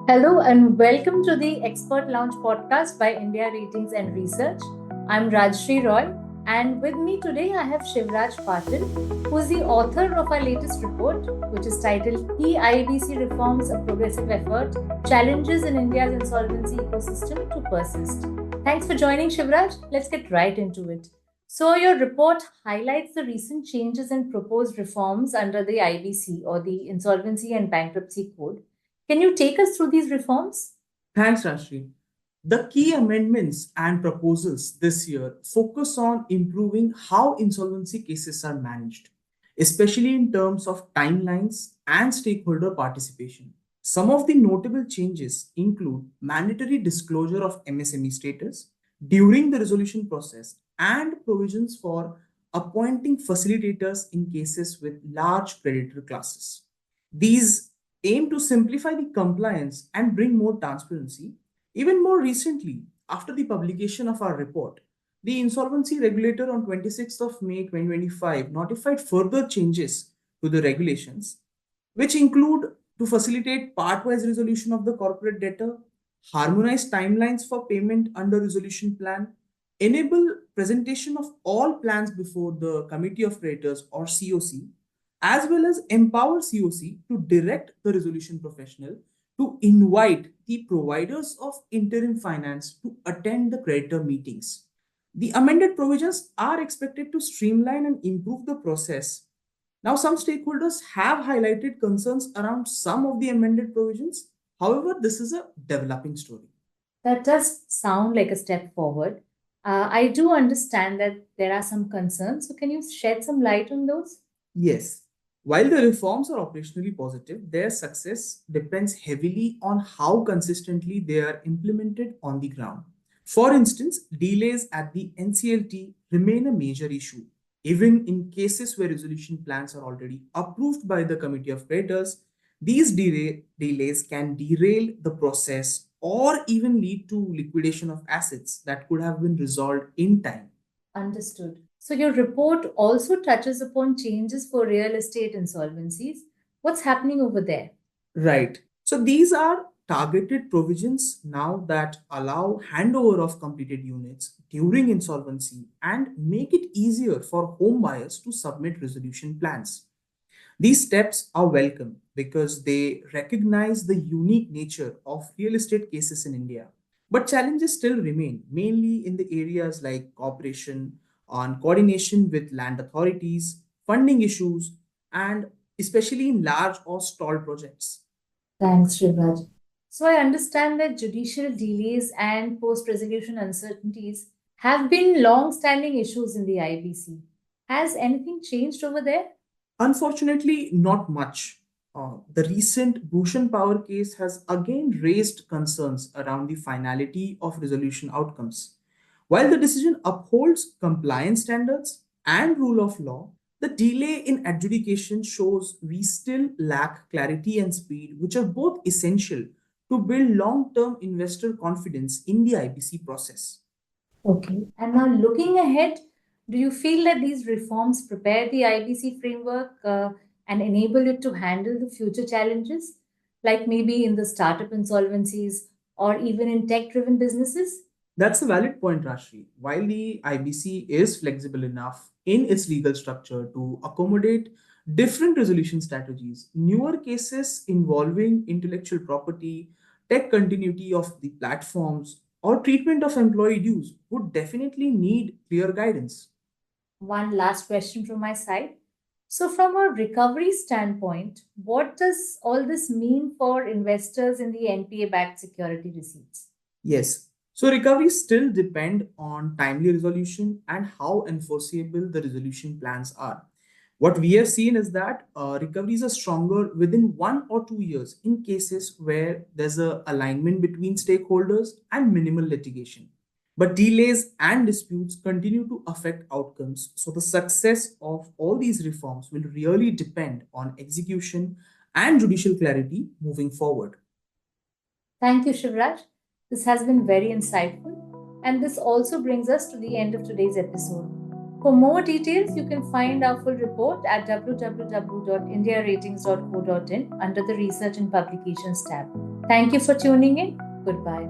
Hello and welcome to the Expert Lounge podcast by India Ratings and Research. I'm Rajashri Roy, and with me today I have Shivraj Patil, who is the author of our latest report, which is titled Key IBC Reforms: A Progressive Effort, Challenges in India's Insolvency Ecosystem to Persist. Thanks for joining, Shivraj. Let's get right into it. So, your report highlights the recent changes and proposed reforms under the IBC, or the Insolvency and Bankruptcy Code. Can you take us through these reforms? Thanks, Rashri. The key amendments and proposals this year focus on improving how insolvency cases are managed, especially in terms of timelines and stakeholder participation. Some of the notable changes include mandatory disclosure of MSME status during the resolution process and provisions for appointing facilitators in cases with large creditor classes. These aim to simplify the compliance and bring more transparency. Even more recently, after the publication of our report, the insolvency regulator on 26th of May 2025 notified further changes to the regulations, which include to facilitate part-wise resolution of the corporate debtor, harmonize timelines for payment under resolution plan, enable presentation of all plans before the Committee of Creditors or COC, as well as empower COC to direct the resolution professional to invite the providers of interim finance to attend the creditor meetings. The amended provisions are expected to streamline and improve the process. Now, some stakeholders have highlighted concerns around some of the amended provisions. However, this is a developing story. That does sound like a step forward. I do understand that there are some concerns. So, can you shed some light on those? Yes, while the reforms are operationally positive, their success depends heavily on how consistently they are implemented on the ground. For instance, delays at the NCLT remain a major issue. Even in cases where resolution plans are already approved by the Committee of Creditors, these delays can derail the process or even lead to liquidation of assets that could have been resolved in time. Understood. So, your report also touches upon changes for real estate insolvencies. What's happening over there? Right. So these are targeted provisions now that allow handover of completed units during insolvency and make it easier for home buyers to submit resolution plans. These steps are welcome because they recognize the unique nature of real estate cases in India. But challenges still remain, mainly in the areas like cooperation, on coordination with land authorities, funding issues, and especially in large or stalled projects. Thanks, Shivraj. So, I understand that judicial delays and post resolution uncertainties have been long standing issues in the IBC. Has anything changed over there? Unfortunately, not much. The recent Bhushan Power case has again raised concerns around the finality of resolution outcomes. While the decision upholds compliance standards and rule of law, the delay in adjudication shows we still lack clarity and speed, which are both essential to build long term investor confidence in the IBC process. Okay. And now looking ahead, do you feel that these reforms prepare the IBC framework and enable it to handle the future challenges, like maybe in the startup insolvencies or even in tech driven businesses? That's a valid point, Rashri. While the IBC is flexible enough in its legal structure to accommodate different resolution strategies, newer cases involving intellectual property, tech continuity of the platforms, or treatment of employee dues would definitely need clear guidance. One last question from my side. So, from a recovery standpoint, what does all this mean for investors in the NPA backed security receipts? Yes. So recoveries still depend on timely resolution and how enforceable the resolution plans are. What we have seen is that recoveries are stronger within 1 or 2 years in cases where there's a alignment between stakeholders and minimal litigation. But delays and disputes continue to affect outcomes. So the success of all these reforms will really depend on execution and judicial clarity moving forward. Thank you, Shivraj. This has been very insightful. And this also brings us to the end of today's episode. For more details, you can find our full report at www.indiaratings.co.in under the Research and Publications tab. Thank you for tuning in. Goodbye.